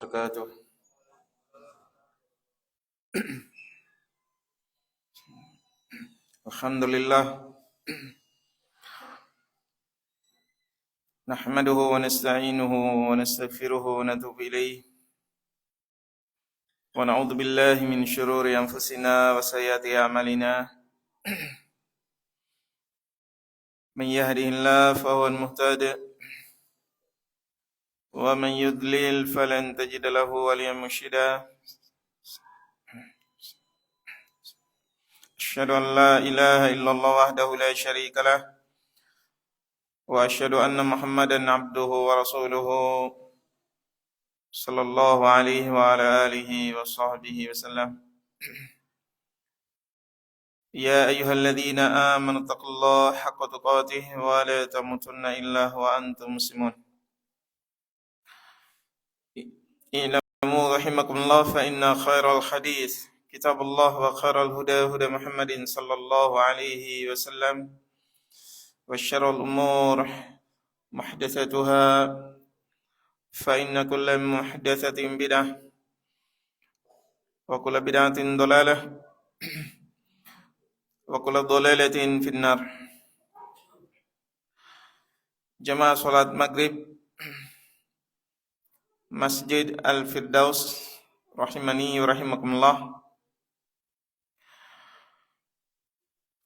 Wabarakatuh. Alhamdulillah, nahmaduhu wa nasta'inuhu wa nastaghfiruhu wa natubu ilayh wa na'udzu billahi min shururi anfusina wa sayyiati a'malina. Man yahdihillahu fahuwal muhtadi wa man yudlil falan tajida lahu waliyyan mursyida. Asyhadu an la ilaha illallah wahdahu la syarika lah wa asyhadu anna Muhammadan abduhu wa rasuluhu sallallahu alaihi wa ala alihi wa sahbihi wasallam. يا أيها الذين آمنوا اتقوا الله حق تقاته ولا تموتن إلا وأنتم مسلمون. اعلموا رحمكم الله فإن خير الحديث كتاب الله وخير الهدى هدى محمد صلى الله عليه وسلم وشر الأمور محدثاتها فإن كل محدثة بدعة وكل بدعة ضلالة wa kullu dhalalatin finnar. Jamaah salat maghrib Masjid Al-Firdaus rahimani wa rahimakumullah.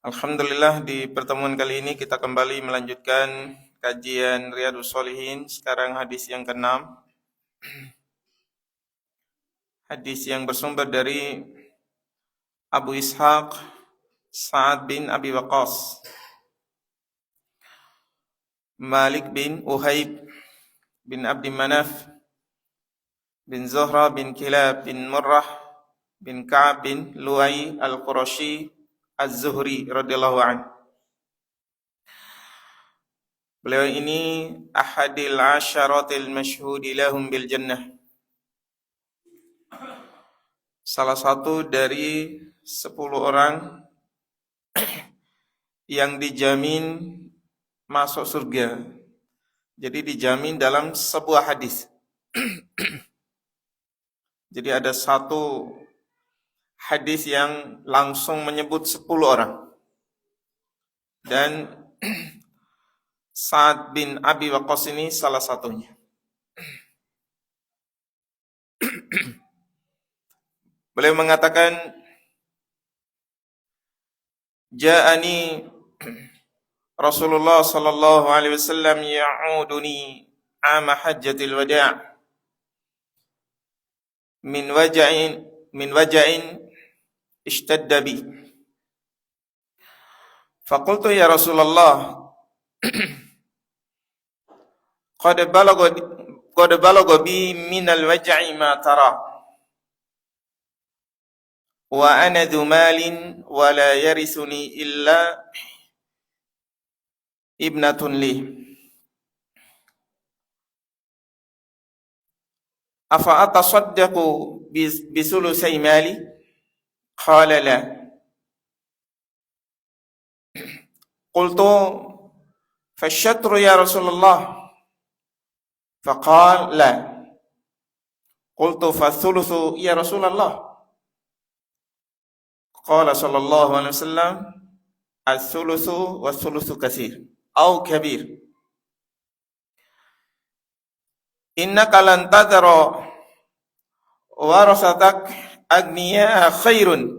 Alhamdulillah, di pertemuan kali ini kita kembali melanjutkan kajian Riyadhus Shalihin. Sekarang hadis yang ke-6. Hadis yang bersumber dari Abu Ishaq Sa'ad bin Abi Waqqas, Malik bin Uhayb bin Abdi Manaf bin Zuhra bin Kilab bin Murrah bin Ka'ab bin Lu'ay al-Qurashi az-Zuhri radhiyallahu anhu. Beliau ini ahadil asyaratil masyhudi lahum bil jannah, salah satu dari 10 orang yang dijamin masuk surga. Jadi dijamin dalam sebuah hadis. Jadi ada satu hadis yang langsung menyebut 10 orang. Dan Sa'ad bin Abi Waqqas ini salah satunya. Beliau mengatakan, Ja'ani Rasulullah sallallahu alaihi wasallam ya'uduni ama hajjatil wada' min waja'in ishtadda bi. Faqultu ya Rasulullah qad balagha bi min al-waj'i ma tara wa ana dhu malin wa la yarithuni illa ibnatun li. Afa atasaddaqu bisulusai mali? Qala la. Qultu fasyatru ya Rasulullah? Faqala la. Qultu fathuluthu ya Rasulullah? Qala sallallahu alaihi wasallam, al-thuluthu wa thuluthu katsir au kabir. Innaka lan tadra warasatak agniya khairun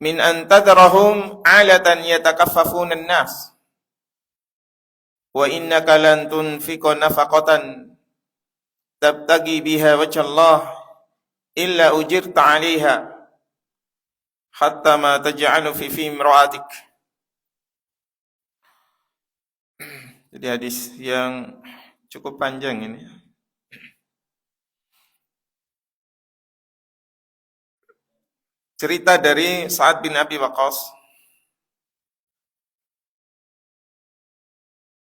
min an tadrahum alatan yatakaffafuna an-nas wa innaka lan tunfiqa nafaqatan tabtagi biha wajha Allah illa ujirta 'alaiha hatta ma taj'alu fi imra'atik. Jadi hadis yang cukup panjang ini. Cerita dari Sa'ad bin Abi Waqqas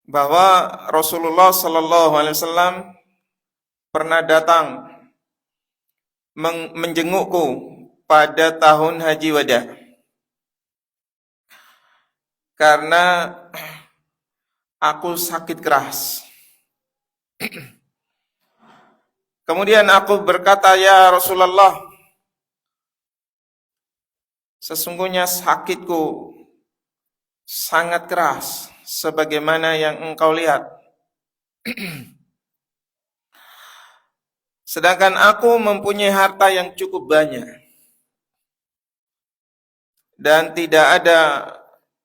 bahwa Rasulullah sallallahu alaihi wasallam pernah datang menjengukku pada tahun Haji Wada, karena aku sakit keras. Kemudian aku berkata, ya Rasulullah, sesungguhnya sakitku sangat keras, sebagaimana yang engkau lihat. Sedangkan aku mempunyai harta yang cukup banyak. Dan tidak ada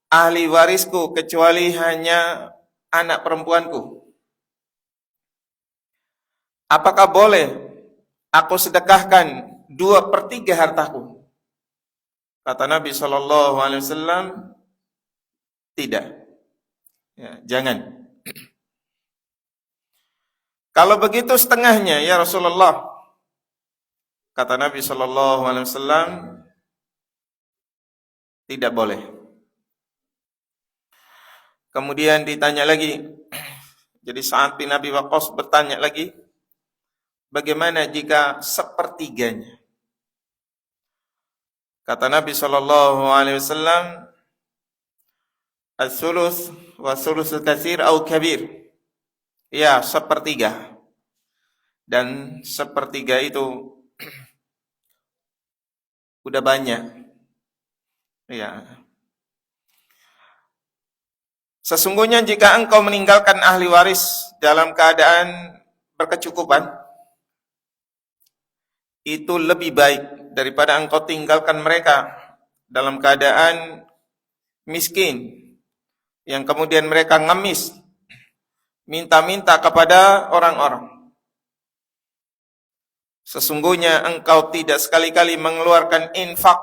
ahli warisku kecuali hanya anak perempuanku. Apakah boleh aku sedekahkan 2/3 hartaku? Kata Nabi SAW, tidak. Ya, jangan. Kalau begitu setengahnya, ya Rasulullah. Kata Nabi SAW, tidak boleh. Kemudian ditanya lagi. Jadi Sa'ad bin Abi Waqqas bertanya lagi, bagaimana jika sepertiganya? Kata Nabi SAW, as-sulus wa sulusul katsir au kabir. Ya, sepertiga. Dan sepertiga itu udah banyak. Ya. Sesungguhnya jika engkau meninggalkan ahli waris dalam keadaan berkecukupan, itu lebih baik daripada engkau tinggalkan mereka dalam keadaan miskin, yang kemudian mereka ngemis, minta-minta kepada orang-orang. Sesungguhnya engkau tidak sekali-kali mengeluarkan infak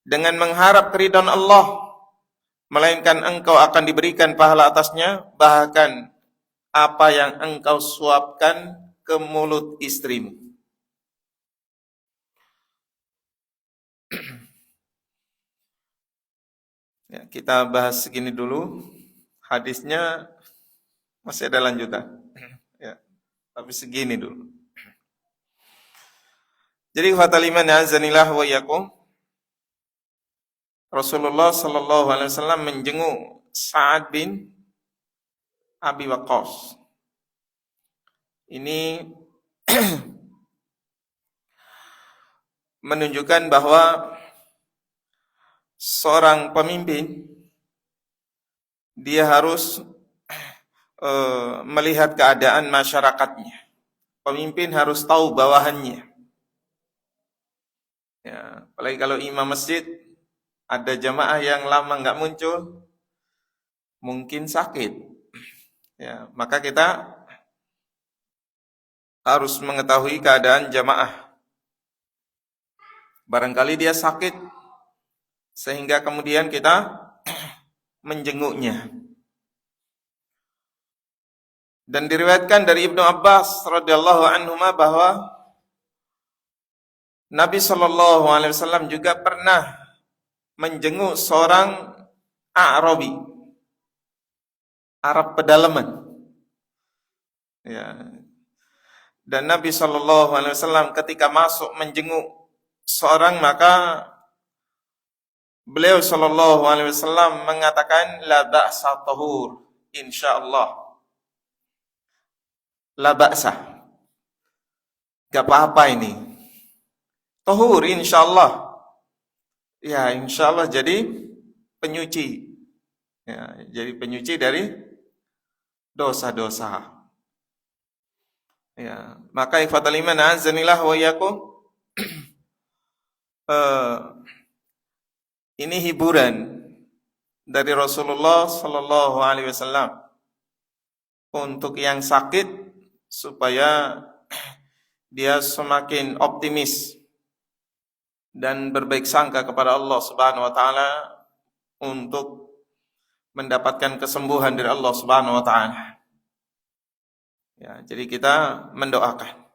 dengan mengharap keridhaan Allah, melainkan engkau akan diberikan pahala atasnya, bahkan apa yang engkau suapkan ke mulut istrimu. Ya, kita bahas segini dulu. Hadisnya masih ada lanjutan. Ya, tapi segini dulu. Jadi fataliman azanillah wa yakum, Rasulullah sallallahu alaihi wasallam menjenguk Sa'ad bin Abi Waqqas. Ini menunjukkan bahwa seorang pemimpin dia harus melihat keadaan masyarakatnya. Pemimpin harus tahu bawahannya. Ya, apalagi kalau imam masjid, ada jamaah yang lama nggak muncul, mungkin sakit. Ya, maka kita harus mengetahui keadaan jamaah. Barangkali dia sakit, sehingga kemudian kita menjenguknya. Dan diriwayatkan dari Ibnu Abbas radhiyallahu anhuma bahwa Nabi sallallahu alaihi wasallam juga pernah menjenguk seorang A'rabi, Arab pedalaman. Ya. Dan Nabi sallallahu alaihi wasallam ketika masuk menjenguk seorang, maka beliau sallallahu alaihi wasallam mengatakan la ba'sa tahur insyaallah. La ba'sa, gak apa-apa ini. Tahur insyaallah. Ya, insyaallah jadi penyuci. Ya, jadi penyuci dari dosa-dosa. Ya, maka ikhwatal iman azanillah wa iyyakum, ini hiburan dari Rasulullah sallallahu alaihi wasallam untuk yang sakit, supaya dia semakin optimis dan berbaik sangka kepada Allah Subhanahu wa taala untuk mendapatkan kesembuhan dari Allah Subhanahu wa taala. Ya, jadi kita mendoakan.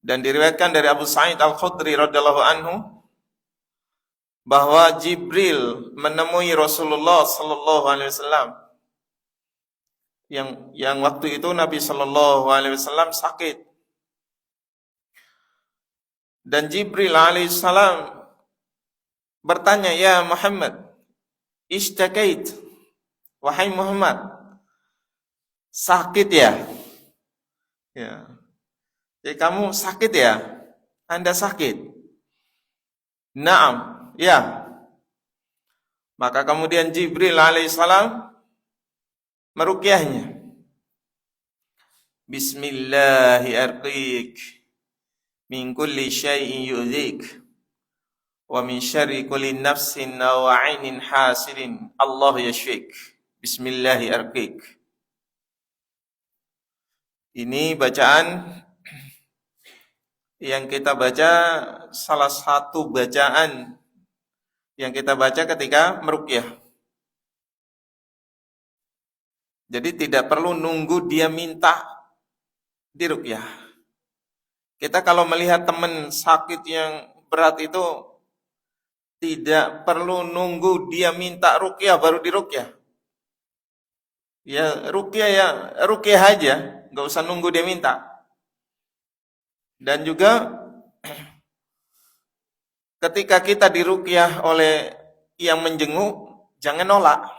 Dan diriwayatkan dari Abu Sa'id Al-Khudri radhiyallahu anhu bahwa Jibril menemui Rasulullah sallallahu alaihi wasallam yang waktu itu Nabi sallallahu alaihi wasallam sakit. Dan Jibril alaihissalam bertanya, ya Muhammad, ishtakait, wahai Muhammad, sakit ya? Ya. Jadi kamu sakit ya? Anda sakit? Naam, ya. Maka kemudian Jibril alaihissalam meruqyahnya. Bismillahi arqiq min kulli syai'in yu'dhik wa min syarri kulli nafsin aw 'ainin hasidin Allah yashfik. Bismillahi arqiq. Ini bacaan yang kita baca, salah satu bacaan yang kita baca ketika meruqyah. Jadi tidak perlu nunggu dia minta diruqyah. Kita kalau melihat teman sakit yang berat itu tidak perlu nunggu dia minta ruqyah baru diruqyah. Ya ruqyah aja, nggak usah nunggu dia minta. Dan juga ketika kita diruqyah oleh yang menjenguk, jangan nolak.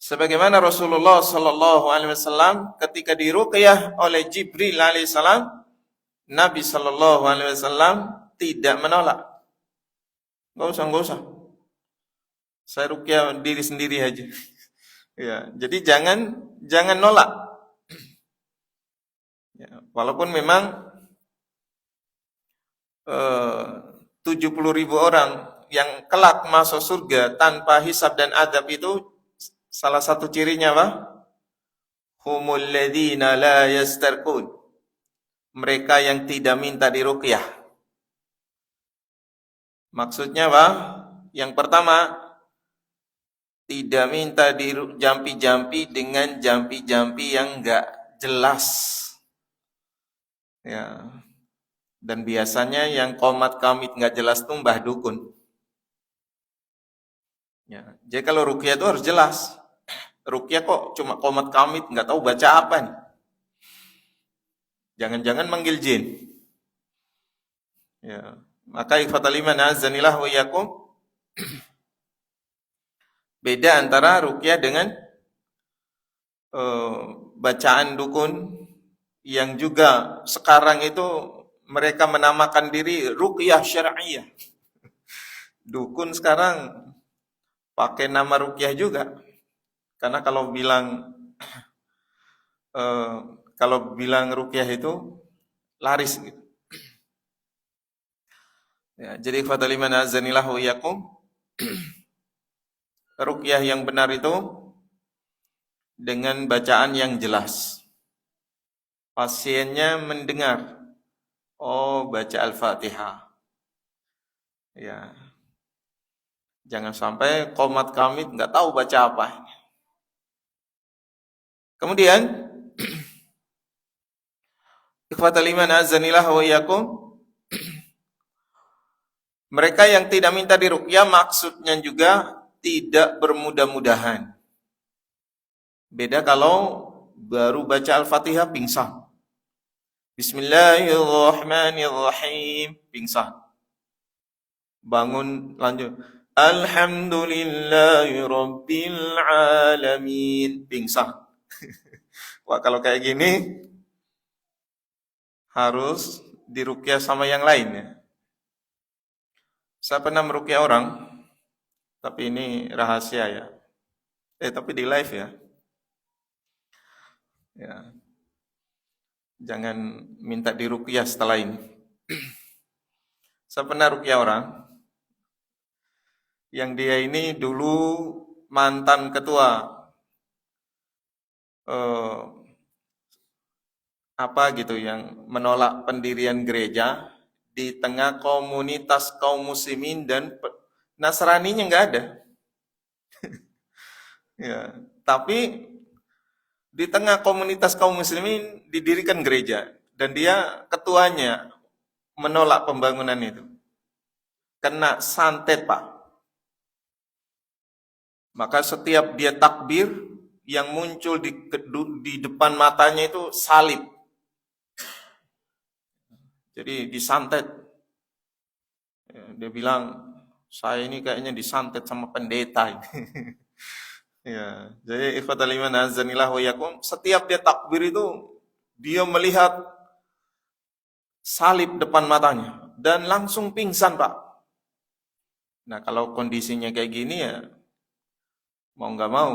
Sebagaimana Rasulullah sallallahu alaihi wasallam ketika diruqyah oleh Jibril alaihissalam, Nabi sallallahu alaihi wasallam tidak menolak. Enggak usah. Saya ruqyah diri sendiri aja. Ya, jadi jangan nolak. Ya, walaupun memang 70.000 orang yang kelak masuk surga tanpa hisab dan adab itu salah satu cirinya apa? Humul ladzina la yastarqun. Mereka yang tidak minta diruqyah. Maksudnya apa? Yang pertama, tidak minta dijampi-jampi dengan jampi-jampi yang enggak jelas. Ya. Dan biasanya yang komat kamit enggak jelas itu mbah dukun. Ya. Jadi kalau ruqyah itu harus jelas. Ruqyah kok cuma komat kamit, nggak tahu baca apa nih. Jangan-jangan manggil jin. Ya. Maka ikhwatal iman azanillah wa iyyakum, beda antara ruqyah dengan bacaan dukun yang juga sekarang itu mereka menamakan diri ruqyah syar'iyah. Dukun sekarang pakai nama ruqyah juga. Karena kalau bilang ruqyah itu laris gitu. Ya, jadi ikhwatal iman azanillah wa iyyakum, ruqyah yang benar itu dengan bacaan yang jelas. Pasiennya mendengar, oh baca Al-Fatihah. Ya. Jangan sampai komat kamit nggak tahu baca apa. Kemudian ikhwatal iman azanillah wa iyyakum, mereka yang tidak minta diruqyah maksudnya juga tidak bermudah-mudahan. Beda kalau baru baca Al-Fatihah pingsan. Bismillahirrahmanirrahim, pingsan. Bangun lanjut. Alhamdulillahirabbil alamin, pingsan. Wah, kalau kayak gini harus diruqyah sama yang lain ya. Saya pernah meruqyah orang, tapi ini rahasia ya. Tapi di live ya. Ya. Jangan minta diruqyah setelah ini. Saya pernah ruqyah orang yang dia ini dulu mantan ketua apa gitu yang menolak pendirian gereja di tengah komunitas kaum muslimin dan Nasraninya nggak ada. Ya, tapi di tengah komunitas kaum muslimin didirikan gereja dan dia ketuanya menolak pembangunan itu. Kena santet, Pak. Maka setiap dia takbir yang muncul di depan matanya itu salib. Jadi disantet. Dia bilang, saya ini kayaknya disantet sama pendeta. Ya, jadi ikhwatal iman azanillah wa iyyakum, setiap dia takbir itu Dia melihat salib depan matanya dan langsung pingsan, Pak. Nah, kalau kondisinya kayak gini ya mau nggak mau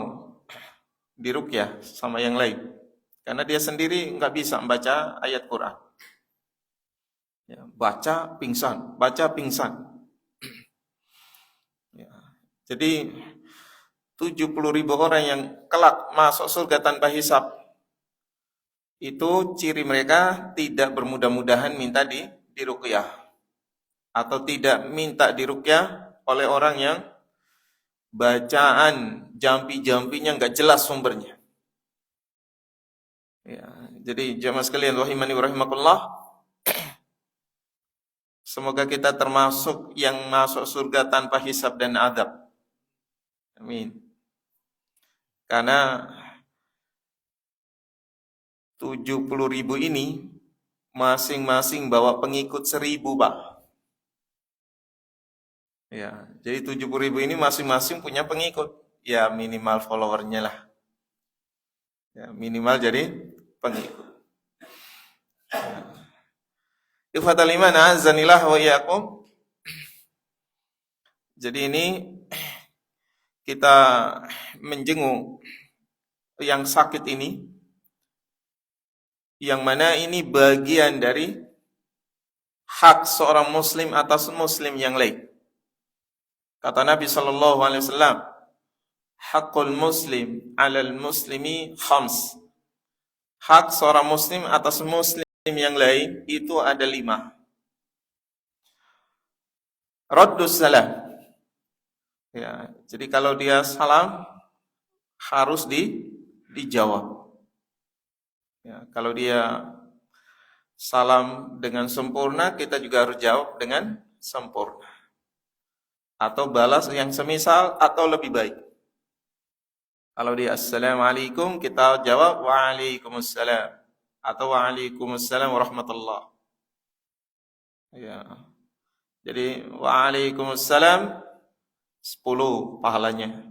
diruqyah sama yang lain. Karena dia sendiri nggak bisa membaca ayat Quran. Ya, baca pingsan, baca pingsan. Ya. Jadi 70.000 orang yang kelak masuk surga tanpa hisab, itu ciri mereka tidak bermudah-mudahan minta diruqyah atau tidak minta diruqyah oleh orang yang bacaan jampi-jampinya nggak jelas sumbernya. Ya, jadi jamaah sekalian rahimani wa rahimakumullah, semoga kita termasuk yang masuk surga tanpa hisab dan adab. Amin. Karena 70.000 ini masing-masing bawa pengikut 1.000, Pak. Ya, jadi 70.000 ini masing-masing punya pengikut. Ya minimal followernya lah. Ya, minimal jadi pengikut. Ikhwatal iman azanillah wa iyyakum. Jadi ini kita menjenguk yang sakit ini, yang mana ini bagian dari hak seorang muslim atas muslim yang lain. Kata Nabi sallallahu alaihi wasallam, haqqul muslim 'alal muslimi khams. Hak seorang muslim atas muslim yang lain itu ada 5. Raddus salam. Ya, jadi kalau dia salam harus dijawab. Ya, kalau dia salam dengan sempurna, kita juga harus jawab dengan sempurna. Atau balas yang semisal atau lebih baik. Kalau dia assalamualaikum, kita jawab waalaikumsalam atau waalaikumsalam warahmatullah. Ya. Jadi waalaikumsalam 10 pahalanya.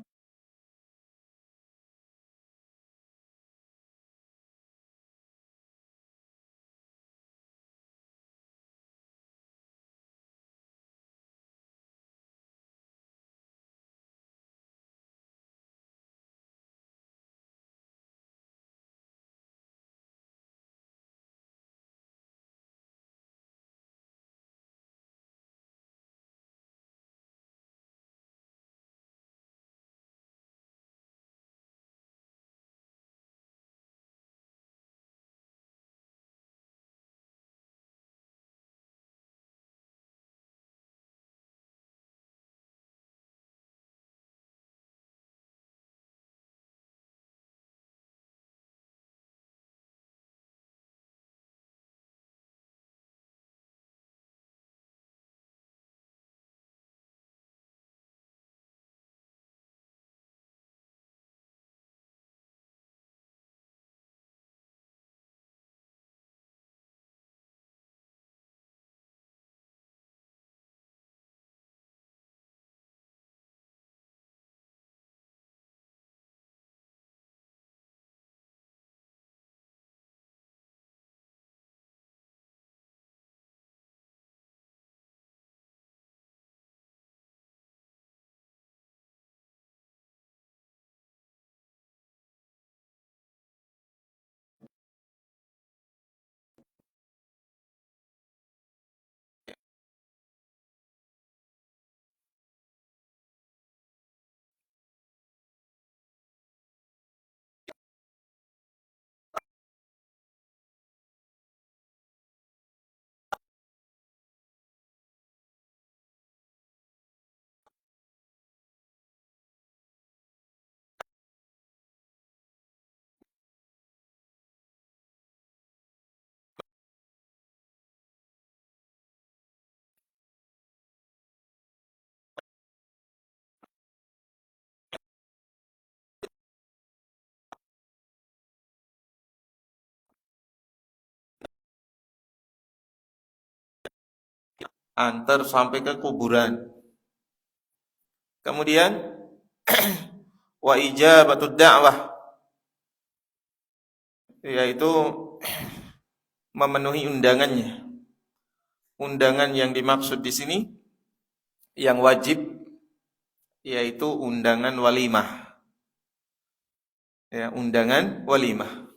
Antar sampai ke kuburan. Kemudian wa ijabatud da'wah, yaitu memenuhi undangannya. Undangan yang dimaksud di sini yang wajib yaitu undangan walimah. Ya, undangan walimah.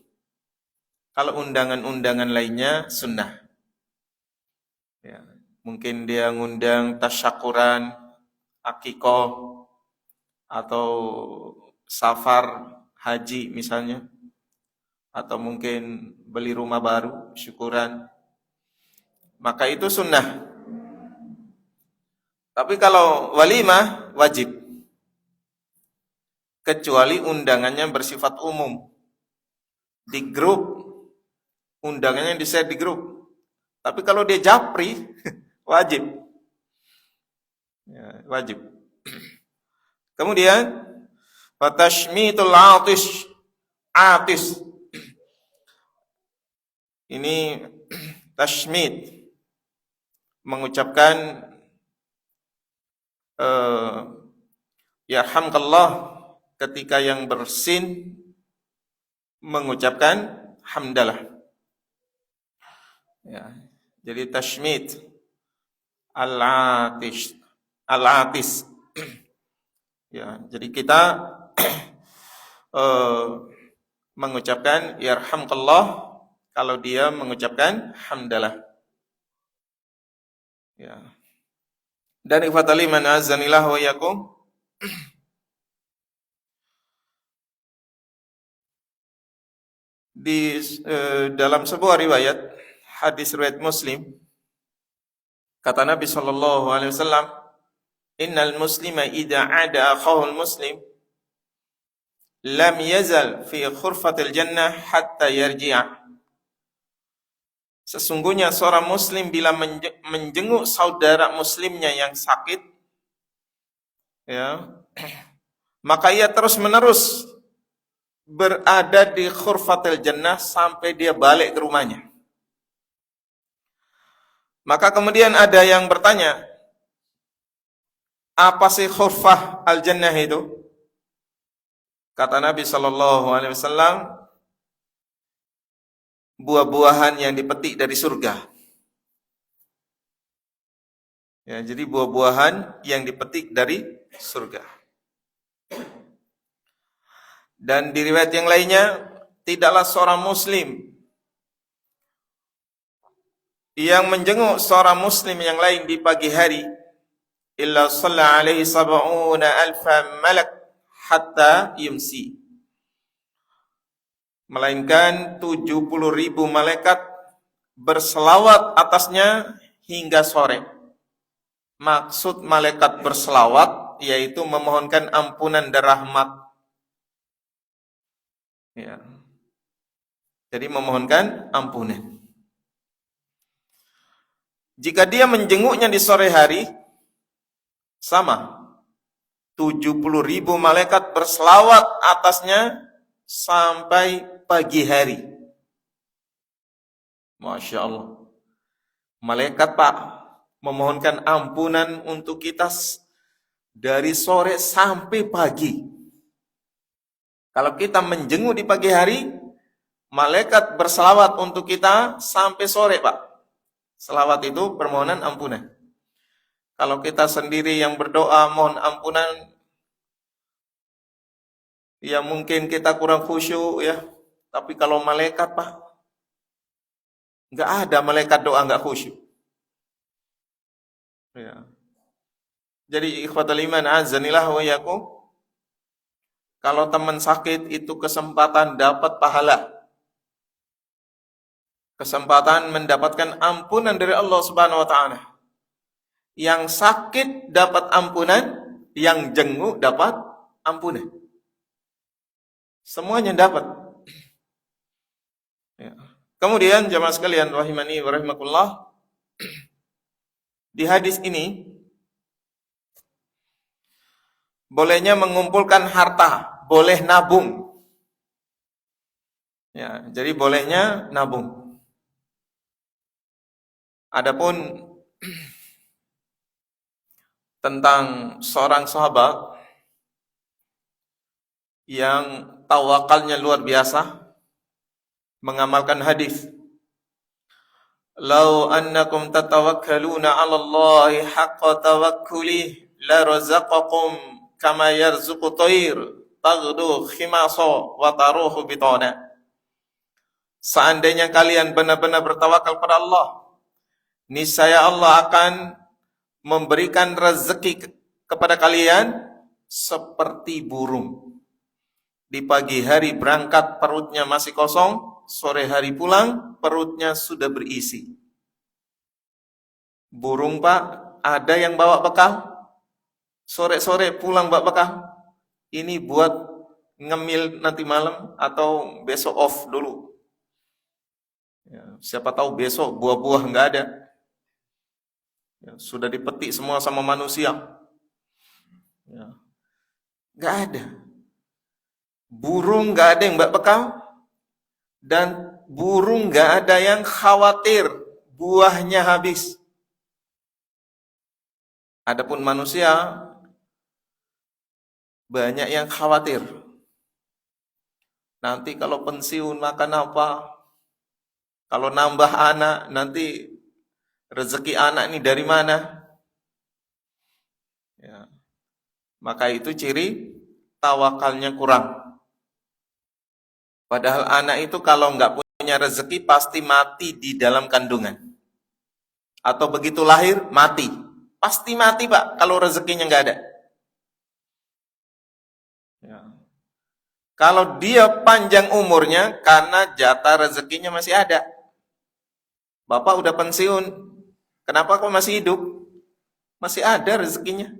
Kalau undangan-undangan lainnya sunnah. Ya, mungkin dia ngundang tasyakuran, akikoh, atau safar haji misalnya, atau mungkin beli rumah baru, syukuran, maka itu sunnah. Tapi kalau walimah wajib, kecuali undangannya bersifat umum, di grup, undangannya di-share di grup. Tapi kalau dia japri, wajib. Ya, wajib. Kemudian fatashmitul atis. Ini tashmit, mengucapkan yarhamkallah ketika yang bersin mengucapkan hamdalah. Ya, jadi tashmit al-atis. Ya, jadi kita mengucapkan yarhamkallah kalau dia mengucapkan hamdalah. Ya. Dan ikhwatali man azanillah wa yakum, di dalam sebuah riwayat hadis riwayat Muslim, kata Nabi sallallahu alaihi wasallam, innal muslima idza ada akhahul muslim lam yazal fi khurfatil jannah hatta yarji'a. Sesungguhnya seorang muslim bila menjenguk saudara muslimnya yang sakit, ya, maka ia terus-menerus berada di khurfatil jannah sampai dia balik ke rumahnya. Maka kemudian ada yang bertanya, apa sih khurfah al-jannah itu? Kata Nabi sallallahu alaihi wasallam, buah-buahan yang dipetik dari surga. Ya, jadi buah-buahan yang dipetik dari surga. Dan di riwayat yang lainnya, tidaklah seorang muslim yang menjenguk seorang muslim yang lain di pagi hari illa shalla alaihi sab'una alfa malak hatta yumsi, melainkan 70.000 malaikat berselawat atasnya hingga sore. Maksud malaikat berselawat yaitu memohonkan ampunan dan rahmat. Ya. Jadi memohonkan ampunan. Jika dia menjenguknya di sore hari, sama. 70.000 malaikat berselawat atasnya sampai pagi hari. Masya Allah. Malaikat Pak memohonkan ampunan untuk kita dari sore sampai pagi. Kalau kita menjenguk di pagi hari, malaikat berselawat untuk kita sampai sore Pak. Selawat itu permohonan ampunan. Kalau kita sendiri yang berdoa mohon ampunan, ya mungkin kita kurang khusyuk ya. Tapi kalau malaikat Pak, nggak ada malaikat doa nggak khusyuk. Ya. Jadi ikhwatul iman azanillah wa yakum, kalau teman sakit itu kesempatan dapat pahala, kesempatan mendapatkan ampunan dari Allah Subhanahu wa taala. Yang sakit dapat ampunan, yang jenguk dapat ampunan. Semuanya dapat. Ya. Kemudian jamaah sekalian rahimani wa rahimakumullah, di hadis ini bolehnya mengumpulkan harta, boleh nabung. Ya, jadi bolehnya nabung. Adapun tentang seorang sahabat yang tawakalnya luar biasa, mengamalkan hadis, Lau annakum tatawakkaluna 'ala Allahi haqqa tawakkulih la razaqakum kama yarzuqu tayr taghdu khimasa wa taruhu bitana. Seandainya kalian benar-benar bertawakal pada Allah, niscaya Allah akan memberikan rezeki kepada kalian seperti burung. Di pagi hari berangkat perutnya masih kosong, sore hari pulang perutnya sudah berisi. Burung Pak, ada yang bawa bekal, sore-sore pulang bawa bekal. Ini buat ngemil nanti malam atau besok off dulu. Ya, siapa tahu besok buah-buah nggak ada. Ya, sudah dipetik semua sama manusia. Ya, nggak ada. Burung nggak ada yang bawa bekal, dan burung nggak ada yang khawatir buahnya habis. Adapun manusia banyak yang khawatir. Nanti kalau pensiun makan apa? Kalau nambah anak nanti rezeki anak ini dari mana? Ya. Maka itu ciri tawakalnya kurang. Padahal anak itu kalau nggak punya rezeki pasti mati di dalam kandungan. Atau begitu lahir, mati. Pasti mati Pak, kalau rezekinya nggak ada. Ya. Kalau dia panjang umurnya, karena jatah rezekinya masih ada. Bapak udah pensiun, kenapa kok masih hidup? Masih ada rezekinya.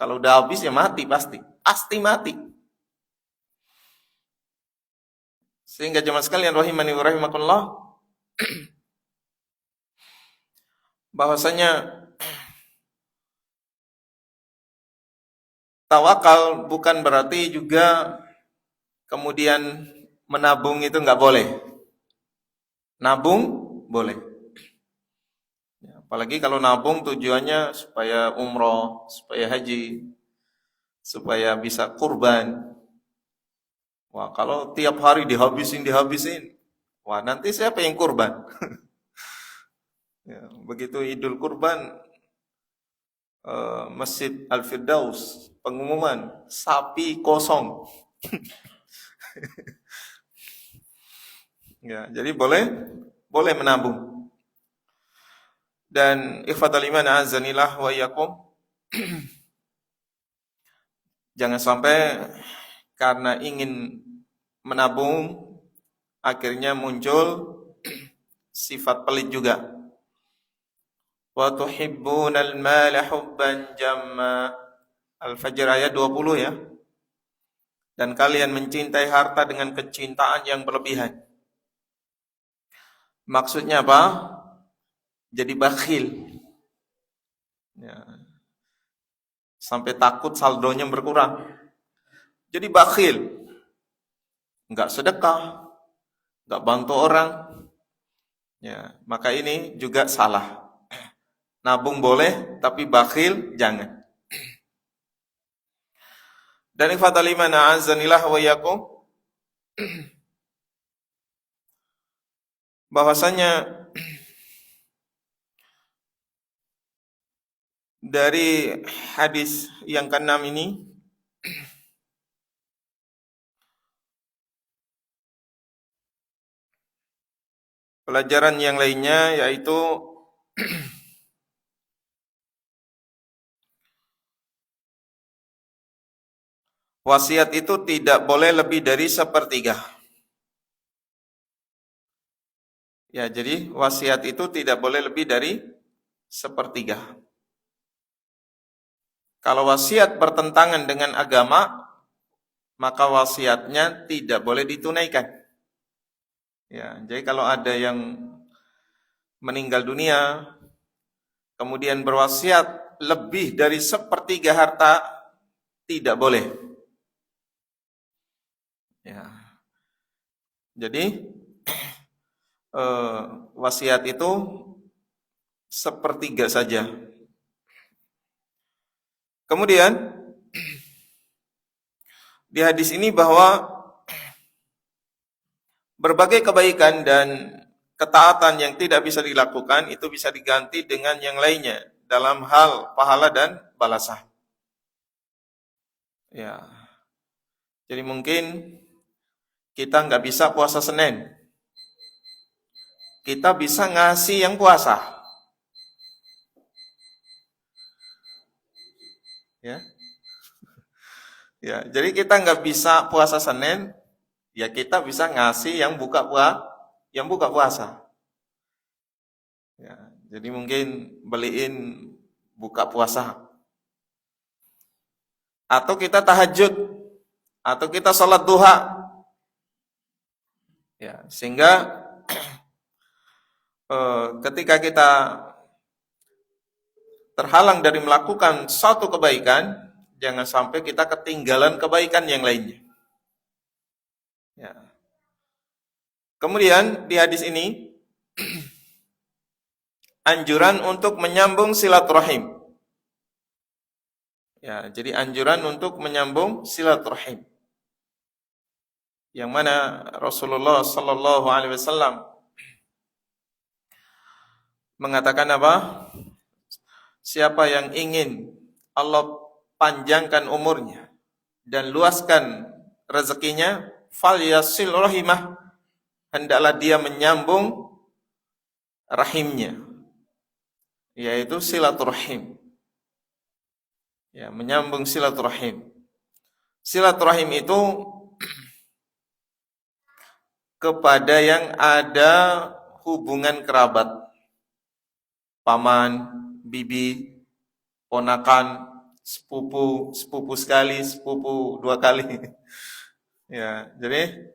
Kalau udah habis ya mati pasti. Pasti mati. Sehingga jemaah sekalian rahimani wa rahimakumullah, bahwasanya tawakal bukan berarti juga kemudian menabung itu nggak boleh. Nabung boleh. Apalagi kalau nabung tujuannya supaya umroh, supaya haji, supaya bisa kurban. Wah, kalau tiap hari dihabisin, wah nanti siapa yang kurban? Ya, begitu Idul Kurban, Masjid Al-Firdaus, pengumuman, sapi kosong. Ya, jadi boleh menabung. Dan ikhwatal iman azanillah wa iyyakum, jangan sampai karena ingin menabung akhirnya muncul sifat pelit juga. Wa tuhibbunal mala hubban jamma. Al-Fajr ayat 20 ya. Dan kalian mencintai harta dengan kecintaan yang berlebihan. Maksudnya apa? Jadi bakhil. Ya. Sampai takut saldonya berkurang. Jadi bakhil. Enggak sedekah, enggak bantu orang. Ya, maka ini juga salah. Nabung boleh, tapi bakhil jangan. Dan ikhwatal iman a'azzanillah wa iyyakum, bahwasanya dari hadis yang ke-6 ini pelajaran yang lainnya yaitu wasiat itu tidak boleh lebih dari sepertiga. Ya, jadi wasiat itu tidak boleh lebih dari sepertiga. Kalau wasiat bertentangan dengan agama, maka wasiatnya tidak boleh ditunaikan. Ya, jadi kalau ada yang meninggal dunia, kemudian berwasiat lebih dari sepertiga harta, tidak boleh. Ya. Jadi wasiat itu sepertiga saja. Kemudian di hadis ini bahwa berbagai kebaikan dan ketaatan yang tidak bisa dilakukan itu bisa diganti dengan yang lainnya dalam hal pahala dan balasan. Ya. Jadi mungkin kita nggak bisa puasa Senin. Kita bisa ngasih yang puasa. Ya. Ya, jadi kita nggak bisa puasa Senin, ya kita bisa ngasih yang buka puasa. Ya, jadi mungkin beliin buka puasa. Atau kita tahajud, atau kita sholat duha. Ya, sehingga ketika kita terhalang dari melakukan suatu kebaikan, jangan sampai kita ketinggalan kebaikan yang lainnya. Ya. Kemudian di hadis ini anjuran untuk menyambung silaturahim. Ya, jadi anjuran untuk menyambung silaturahim. Yang mana Rasulullah sallallahu alaihi wasallam mengatakan apa? Siapa yang ingin Allah panjangkan umurnya dan luaskan rezekinya, falyasil rahimah, hendaklah dia menyambung rahimnya, yaitu silaturahim. Ya, menyambung silaturahim. Silaturahim itu kepada yang ada hubungan kerabat, paman, bibi, ponakan, sepupu sekali, sepupu dua kali. Ya, jadi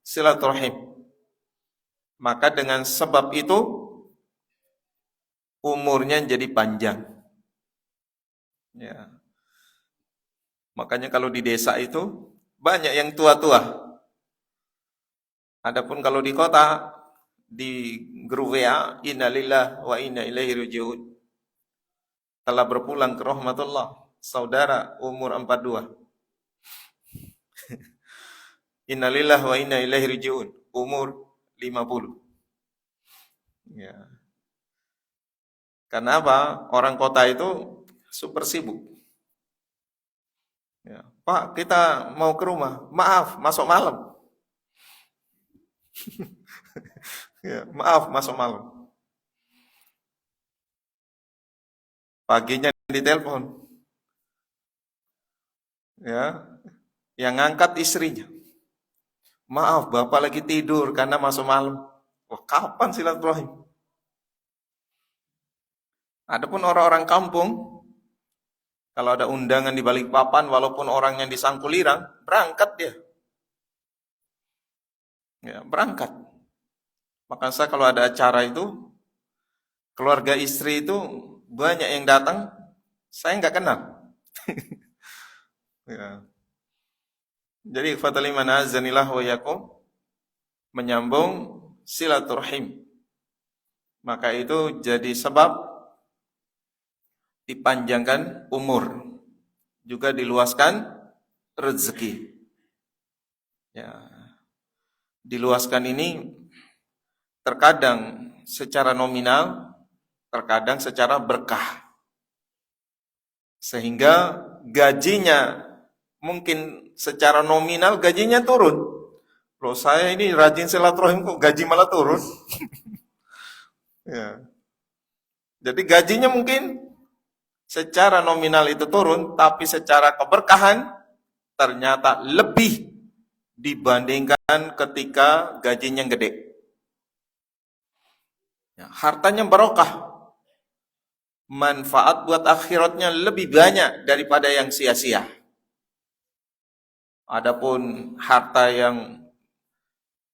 silaturahim. Maka dengan sebab itu umurnya jadi panjang. Ya. Makanya kalau di desa itu banyak yang tua-tua. Adapun kalau di kota, di grup WA, innalillah wa inna ilaihi raji'un, telah berpulang ke rahmatullah saudara umur 42. Innalillah wa inna ilaihi raji'un umur 50. Ya. Karena apa? Orang kota itu super sibuk. Ya. Pak, kita mau ke rumah. Maaf, masuk malam. Ya, maaf, masuk malam. Paginya ditelepon. Ya, yang ngangkat istrinya. Maaf, bapak lagi tidur karena masuk malam. Wah, kapan silaturahim? Adapun orang-orang kampung, kalau ada undangan di Balikpapan, walaupun orangnya di Sangkulirang, berangkat dia. Ya, berangkat. Maka saya kalau ada acara itu, keluarga istri itu banyak yang datang, saya nggak kenal. Ya. Jadi fataliman azanillah wa yakum, menyambung silaturahim. Maka itu jadi sebab dipanjangkan umur, juga diluaskan rezeki. Ya. Diluaskan ini terkadang secara nominal, terkadang secara berkah. Sehingga gajinya mungkin secara nominal gajinya turun. Loh, saya ini rajin silaturahim kok gaji malah turun. Ya. Jadi gajinya mungkin secara nominal itu turun, tapi secara keberkahan ternyata lebih dibandingkan ketika gajinya gede. Ya, hartanya barokah, manfaat buat akhiratnya lebih banyak daripada yang sia-sia. Adapun harta yang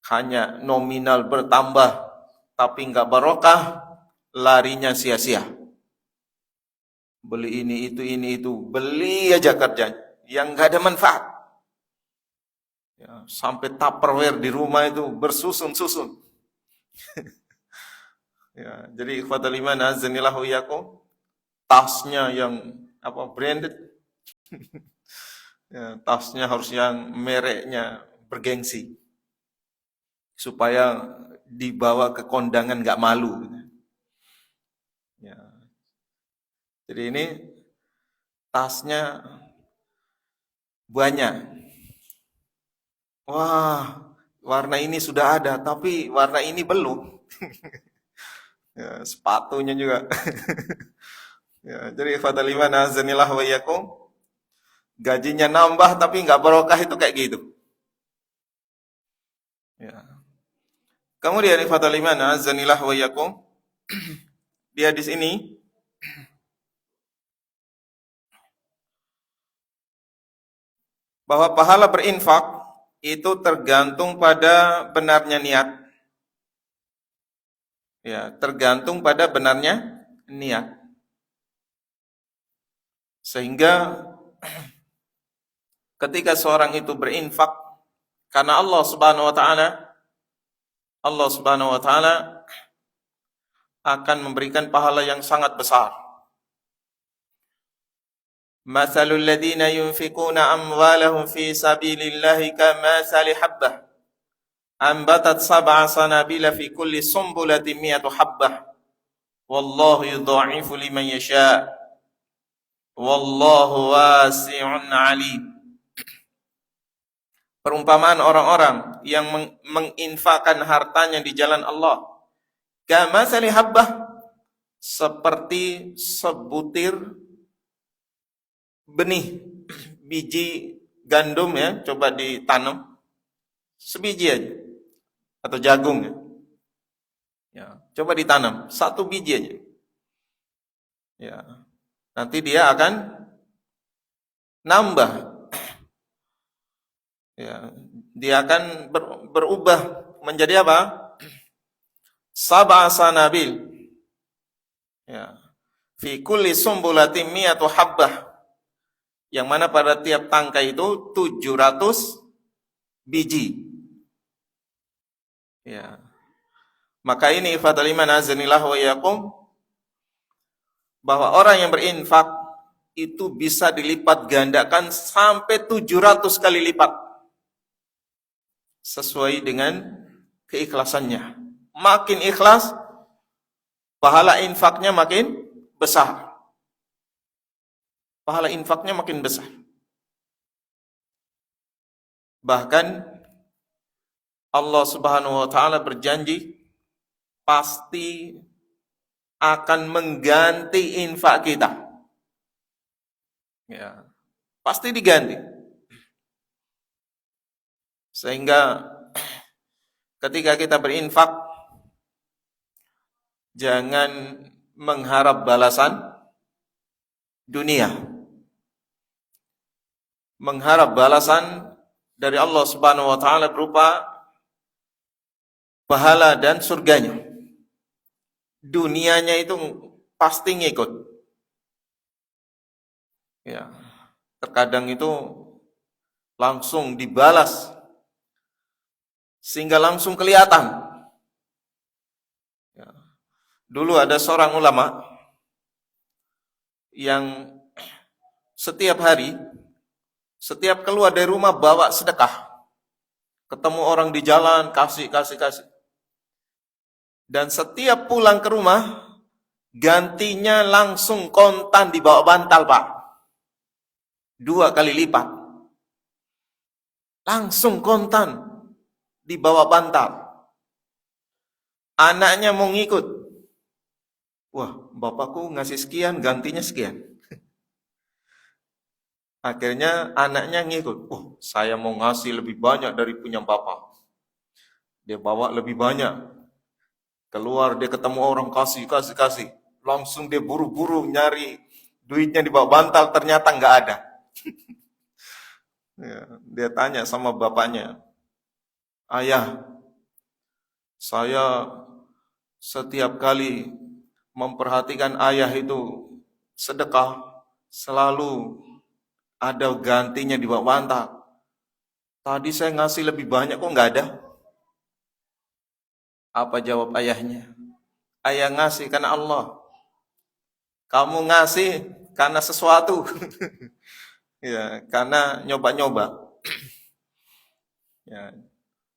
hanya nominal bertambah tapi nggak barokah, larinya sia-sia. Beli ini itu, beli aja kerjanya, yang nggak ada manfaat. Ya, sampai Tupperware di rumah itu bersusun-susun. Ya, jadi ikhwatal iman azanillahu iyyakum, tasnya yang branded. Ya, tasnya harus yang mereknya bergengsi. supaya dibawa ke kondangan nggak malu. Ya. Jadi ini tasnya banyak. Wah, warna ini sudah ada, tapi warna ini belum. Ya, sepatunya juga. Ya, jadi ikhwatal iman azanillah wa iyyakum, gajinya nambah tapi nggak barokah itu kayak gitu. Ya. Kemudian ikhwatal iman azanillah wa iyyakum, dia di sini bahwa pahala berinfak itu tergantung pada benarnya niat. Ya, tergantung pada benarnya niat. Sehingga ketika seorang itu berinfak karena Allah Subhanahu wa taala akan memberikan pahala yang sangat besar. Mathalul ladzina yunfikuna amwalahum fi sabilillahi kamathali habbah ambatat sab'a sanabila fi kulli sumbulatin mi'atu habbah wallahu yudha'ifu liman yasha' wallahu wasi'un 'alim. Perumpamaan orang-orang yang menginfakkan hartanya di jalan Allah, kamathali habbah, seperti sebutir benih biji gandum, ya, coba ditanam sebiji aja, atau jagung, ya, coba ditanam satu biji aja, ya, nanti dia akan nambah, ya, dia akan berubah menjadi apa? Sab'a sanabil, ya, fi kulli sumbulatin mi'atu habbah, yang mana pada tiap tangkai itu 700 biji. Ya. Maka ini ikhwatal iman azanillah wa iyyakum, bahwa orang yang berinfak itu bisa dilipat gandakan sampai 700 kali lipat sesuai dengan keikhlasannya. Makin ikhlas, pahala infaknya makin besar. Pahala infaknya makin besar. Bahkan Allah Subhanahu wa taala berjanji pasti akan mengganti infak kita. Ya, pasti diganti. Sehingga ketika kita berinfak, jangan mengharap balasan dunia. Mengharap balasan dari Allah Subhanahu wa taala berupa pahala dan surganya. Dunianya itu pasti ngikut. Ya. Terkadang itu langsung dibalas sehingga langsung kelihatan. Ya. Dulu ada seorang ulama yang setiap hari, setiap keluar dari rumah bawa sedekah. Ketemu orang di jalan, kasih. Dan setiap pulang ke rumah, gantinya langsung kontan dibawa bantal, Pak. 2 kali lipat. Langsung kontan dibawa bantal. Anaknya mau ngikut. Wah, bapakku ngasih sekian, gantinya sekian. Akhirnya anaknya ngikut. Oh, saya mau ngasih lebih banyak dari punya bapak. Dia bawa lebih banyak. Keluar dia ketemu orang, kasih. Langsung dia buru-buru nyari duitnya di bawah bantal, ternyata nggak ada. Ya, dia tanya sama bapaknya, ayah, saya setiap kali memperhatikan ayah itu sedekah, selalu ada gantinya di bawah bantal. Tadi saya ngasih lebih banyak, kok nggak ada? Apa jawab ayahnya? Ayah ngasih karena Allah. Kamu ngasih karena sesuatu. Ya, karena nyoba-nyoba. Ya.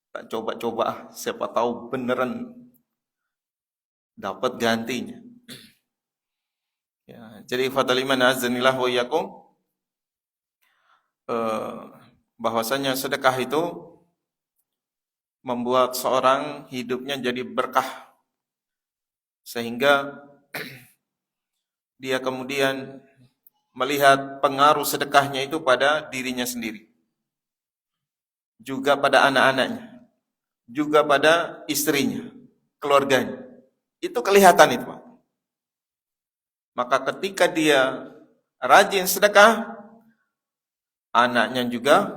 Tak coba-coba, siapa tahu beneran dapat gantinya. Ya, jadi fatal iman azanillah wa iyyakum, bahwasanya sedekah itu membuat seorang hidupnya jadi berkah, sehingga dia kemudian melihat pengaruh sedekahnya itu pada dirinya sendiri, juga pada anak-anaknya, juga pada istrinya, keluarganya. Itu kelihatan itu, Pak. Maka ketika dia rajin sedekah, anaknya juga,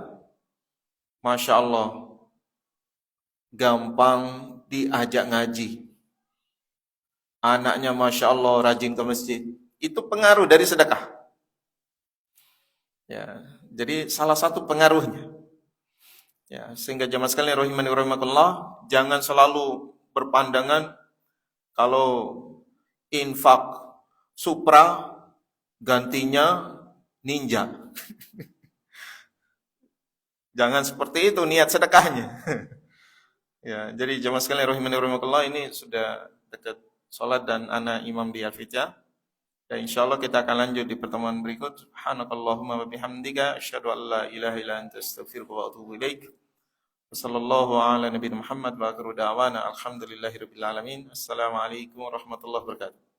Masya Allah, gampang diajak ngaji. Anaknya Masya Allah rajin ke masjid. Itu pengaruh dari sedekah. Ya, jadi salah satu pengaruhnya. Ya, sehingga jamaah sekalian rahimani wa rahimakumullah, jangan selalu berpandangan kalau infak supra gantinya ninja. Jangan seperti itu niat sedekahnya. Ya, jadi jamaah sekalian rahimani wa rahimakumullah, ini sudah dekat salat dan ana imam di Al-Fitjah. Dan insyaallah kita akan lanjut di pertemuan berikut. Subhanakallahumma wa bihamdika asyhadu an la ilaha illa anta astaghfiruka wa atubu ilaik. Wassallallahu ala nabiyina Muhammad wa akhiru da'wana alhamdulillahirabbil alamin. Assalamualaikum warahmatullahi wabarakatuh.